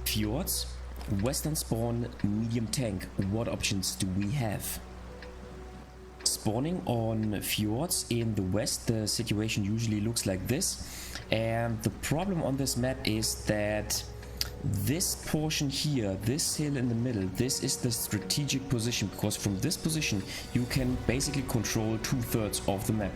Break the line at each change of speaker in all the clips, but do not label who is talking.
Fjords, Western spawn, medium tank. What options do we have? Spawning on Fjords in the west, the situation usually looks like this. And the problem on this map is that this portion here, this hill in the middle, this is the strategic position, because from this position you can basically control 2/3 of the map.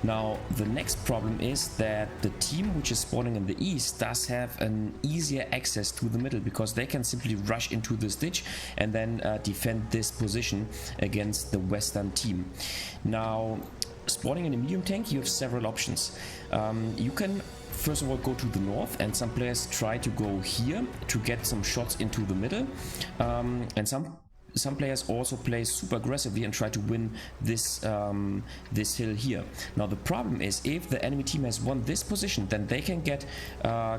Now the next problem is that the team which is spawning in the east does have an easier access to the middle, because they can simply rush into this ditch and then defend this position against the western team. Now spawning in a medium tank, you have several options. You can first of all go to the north, and some players try to go here to get some shots into the middle, and some players also play super aggressively and try to win this this hill here. Now the problem is, if the enemy team has won this position, then they can get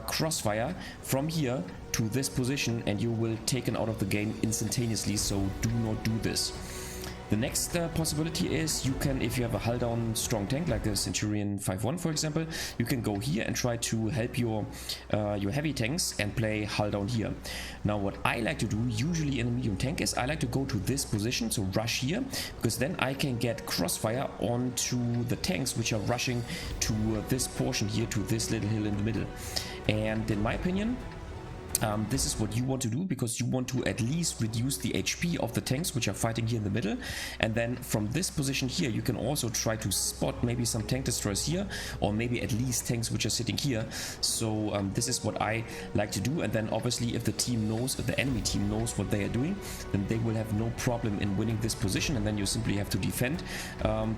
crossfire from here to this position and you will taken out of the game instantaneously, so do not do this. The next possibility is, you can, if you have a hull down strong tank like a Centurion 5-1 for example, you can go here and try to help your heavy tanks and play hull down here. Now what I like to do usually in a medium tank is I like to go to this position, so rush here, because then I can get crossfire onto the tanks which are rushing to this portion here, to this little hill in the middle. And in my opinion, this is what you want to do, because you want to at least reduce the HP of the tanks which are fighting here in the middle. And then from this position here you can also try to spot maybe some tank destroyers here, or maybe at least tanks which are sitting here. So this is what I like to do. And then obviously if the team knows, if the enemy team knows what they are doing, then they will have no problem in winning this position, and then you simply have to defend.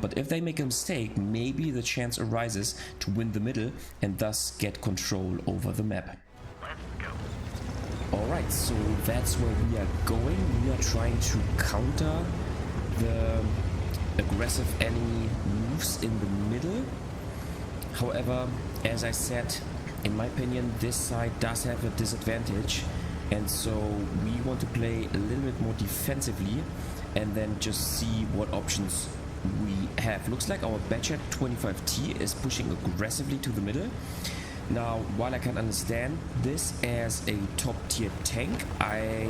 But if they make a mistake, maybe the chance arises to win the middle and thus get control over the map. Alright, so that's where we are going. We are trying to counter the aggressive enemy moves in the middle. However, as I said, in my opinion, this side does have a disadvantage, and so we want to play a little bit more defensively and then just see what options we have. Looks like our Badger 25T is pushing aggressively to the middle. Now, while I can understand this as a top tier tank, I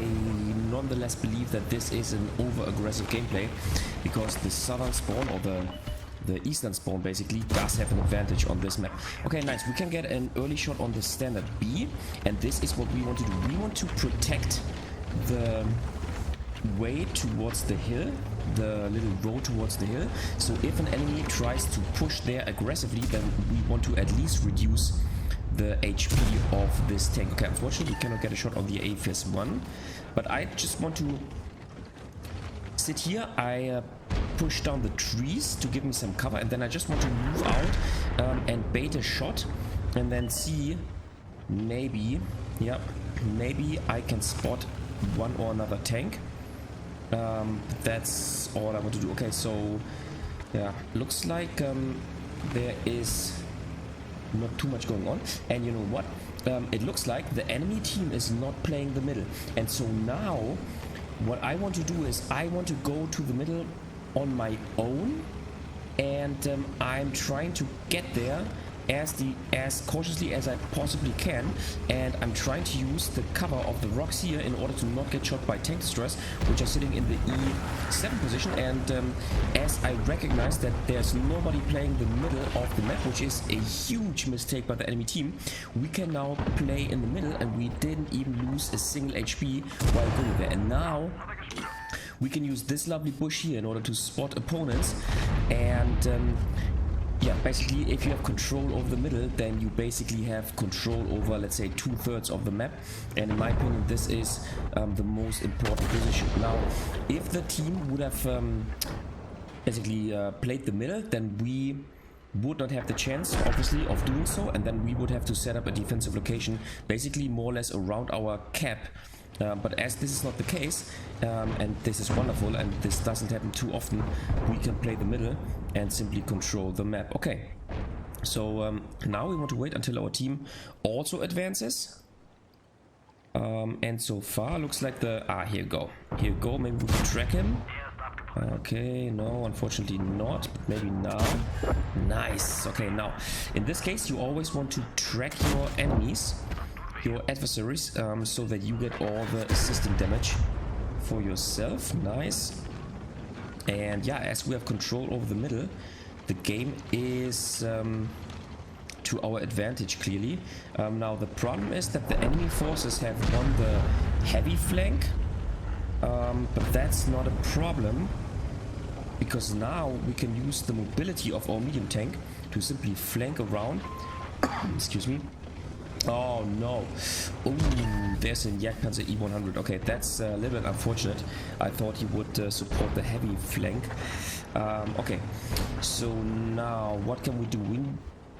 nonetheless believe that this is an over-aggressive gameplay, because the southern spawn, or the eastern spawn basically, does have an advantage on this map. Okay, nice. We can get an early shot on the standard B, and this is what we want to do. We want to protect the way towards the hill, the little road towards the hill. So if an enemy tries to push there aggressively, then we want to at least reduce the HP of this tank. Okay, unfortunately we cannot get a shot on the AFS-1, but I just want to sit here. I push down the trees to give me some cover, and then I just want to move out and bait a shot, and then see, maybe, yeah, maybe I can spot one or another tank. That's all I want to do. Okay, so yeah, looks like there is not too much going on, and you know what, it looks like the enemy team is not playing the middle, and so now what I want to do is I want to go to the middle on my own, and I'm trying to get there as cautiously as I possibly can, and I'm trying to use the cover of the rocks here in order to not get shot by tank destroyers which are sitting in the E7 position. And as I recognize that there's nobody playing the middle of the map, which is a huge mistake by the enemy team, we can now play in the middle, and we didn't even lose a single HP while going there. And now we can use this lovely bush here in order to spot opponents, and yeah, basically if you have control over the middle, then you basically have control over, let's say, 2/3 of the map, and in my opinion this is the most important position. Now if the team would have basically played the middle, then we would not have the chance obviously of doing so, and then we would have to set up a defensive location basically more or less around our cap. But as this is not the case, and this is wonderful, and this doesn't happen too often, we can play the middle and simply control the map. Okay, so now we want to wait until our team also advances. And so far looks like the... here you go. Here you go, maybe we can track him. Okay, no, unfortunately not, but maybe now. Nice. Okay, now, in this case, you always want to track your enemies, your adversaries, so that you get all the assisting damage for yourself. Nice. And yeah, as we have control over the middle, the game is to our advantage, clearly. Now, the problem is that the enemy forces have won the heavy flank, but that's not a problem, because now we can use the mobility of our medium tank to simply flank around. Excuse me. Oh no. Oh, there's a Jagdpanzer E100. Okay, that's a little bit unfortunate. I thought he would support the heavy flank. Okay, so now what can we do? We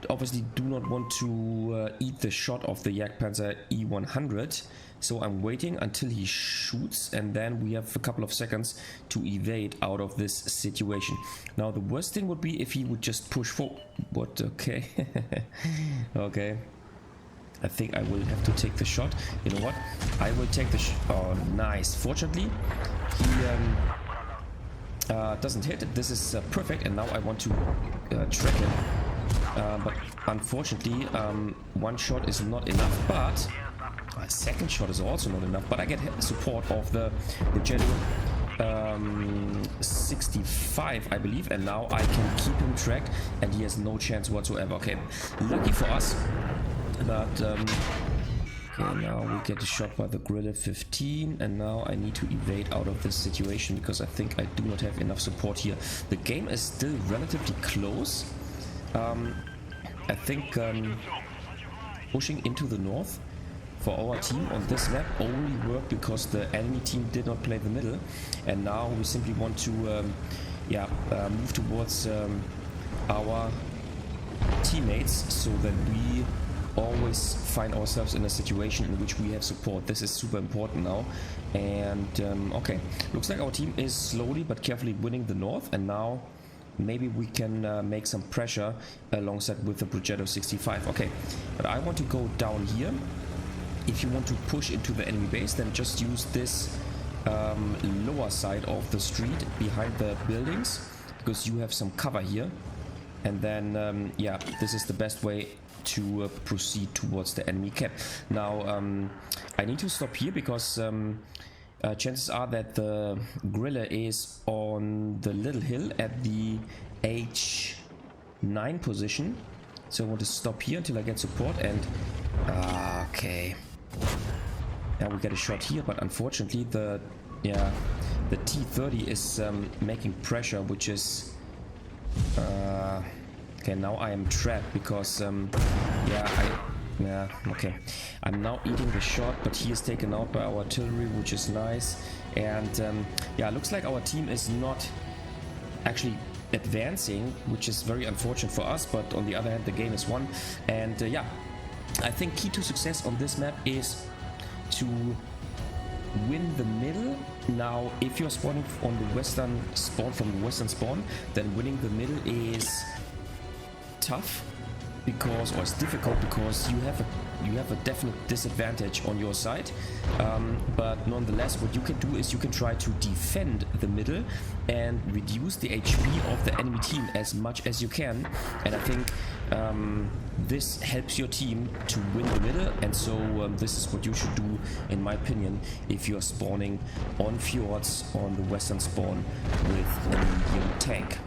obviously do not want to eat the shot of the Jagdpanzer E100. So I'm waiting until he shoots, and then we have a couple of seconds to evade out of this situation. Now the worst thing would be if he would just push forward. What? Okay. Okay. I think I will have to take the shot. You know what? I will take the oh, nice. Fortunately, he doesn't hit. This is perfect, and now I want to track him. But unfortunately, one shot is not enough, but a second shot is also not enough. But I get support of the WoT 65, I believe, and now I can keep him tracked, and he has no chance whatsoever. Okay, lucky for us. But okay, now we get a shot by the Gorilla 15, and now I need to evade out of this situation because I think I do not have enough support here. The game is still relatively close. I think pushing into the north for our team on this map only worked because the enemy team did not play the middle, and now we simply want to move towards our teammates so that we always find ourselves in a situation in which we have support. This is super important now. And okay, looks like our team is slowly but carefully winning the north, and now maybe we can make some pressure alongside with the WoT 65. Okay, but I want to go down here. If you want to push into the enemy base, then just use this lower side of the street behind the buildings, because you have some cover here. And then yeah, this is the best way to proceed towards the enemy camp. Now I need to stop here because chances are that the Gorilla is on the little hill at the H9 position. So I want to stop here until I get support, and okay. Now we get a shot here, but unfortunately the T30 is making pressure, which is okay. Now I am trapped because okay, I'm now eating the shot, but he is taken out by our artillery, which is nice. And yeah, looks like our team is not actually advancing, which is very unfortunate for us, but on the other hand the game is won. And yeah, I think key to success on this map is to win the middle. Now if you're spawning on the western spawn, from the western spawn, then winning the middle is tough, because, or it's difficult, because you have a definite disadvantage on your side, but nonetheless what you can do is you can try to defend the middle and reduce the HP of the enemy team as much as you can. And I think this helps your team to win the middle, and so this is what you should do, in my opinion, if you're spawning on Fjords on the western spawn with a medium tank.